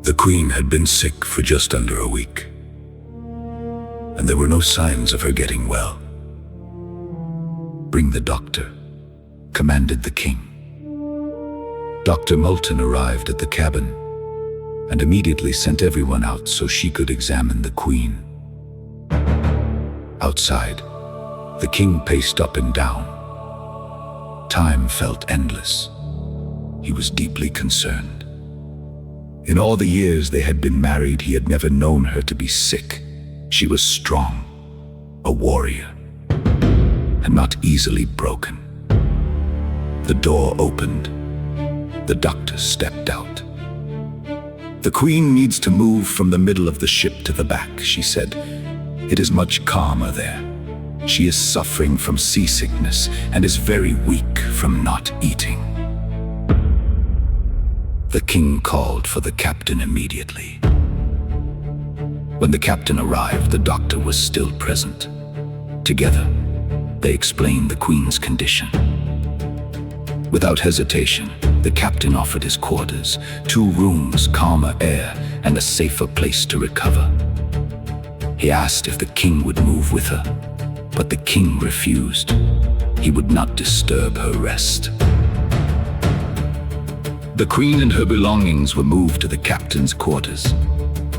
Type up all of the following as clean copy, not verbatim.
The Queen had been sick for just under a week, and there were no signs of her getting well. "Bring the doctor," commanded the king. Dr. Multan arrived at the cabin and immediately sent everyone out so she could examine the Queen. Outside, the king paced up and down. Time felt endless. He was deeply concerned. In all the years they had been married, he had never known her to be sick. She was strong, a warrior, and not easily broken. The door opened. The doctor stepped out. "The Queen needs to move from the middle of the ship to the back," she said. "It is much calmer there. She is suffering from seasickness and is very weak from not eating." The king called for the captain immediately. When the captain arrived, the doctor was still present. Together, they explained the Queen's condition. Without hesitation, the captain offered his quarters, 2 rooms, calmer air, and a safer place to recover. He asked if the king would move with her, but the king refused. He would not disturb her rest. The Queen and her belongings were moved to the captain's quarters.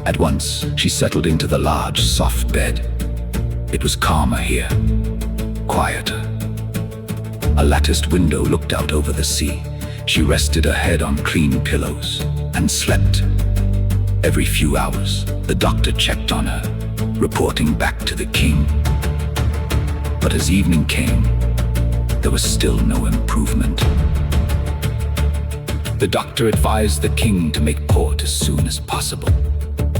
At once, she settled into the large, soft bed. It was calmer here, quieter. A latticed window looked out over the sea. She rested her head on clean pillows and slept. Every few hours, the doctor checked on her, reporting back to the king. But as evening came, there was still no improvement. The doctor advised the king to make port as soon as possible.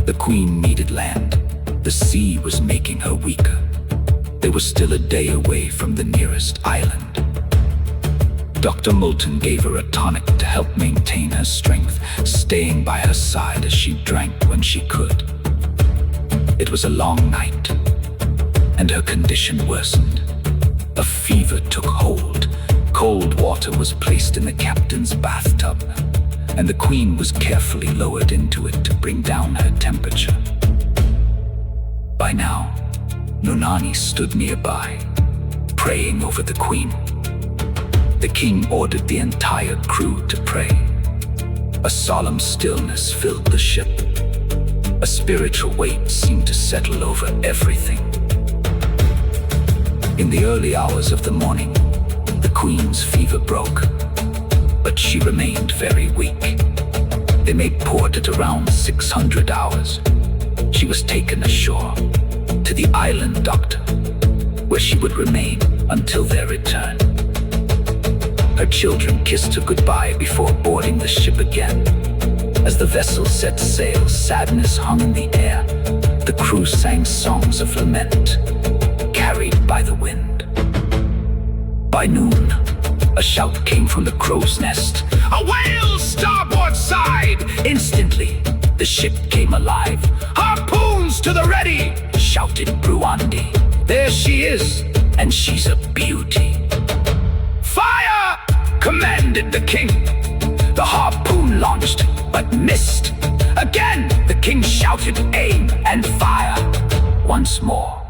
The Queen needed land. The sea was making her weaker. They were still a day away from the nearest island. Dr. Multan gave her a tonic to help maintain her strength, staying by her side as she drank when she could. It was a long night, and her condition worsened. A fever took hold. Cold water was placed in the captain's bathtub, and the Queen was carefully lowered into it to bring down her temperature. By now, Nunani stood nearby, praying over the Queen. The king ordered the entire crew to pray. A solemn stillness filled the ship. A spiritual weight seemed to settle over everything. In the early hours of the morning, the Queen's fever broke, but she remained very weak. They made port at around 600 hours. She was taken ashore to the island doctor, where she would remain until their return. Her children kissed her goodbye before boarding the ship again. As the vessel set sail, sadness hung in the air. The crew sang songs of lament, carried by the wind. By noon, a shout came from the crow's nest. "A whale starboard side!" Instantly, the ship came alive. "Harpoons to the ready!" shouted Bruandi. "There she is, and she's a beauty." "Fire!" commanded the king. The harpoon launched, but missed. Again, the king shouted, "Aim and fire!" Once more,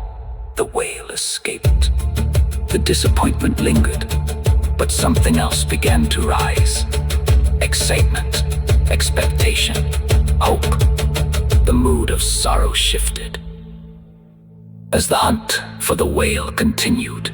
the whale escaped. The disappointment lingered, but something else began to rise. Excitement, expectation, hope. The mood of sorrow shifted as the hunt for the whale continued.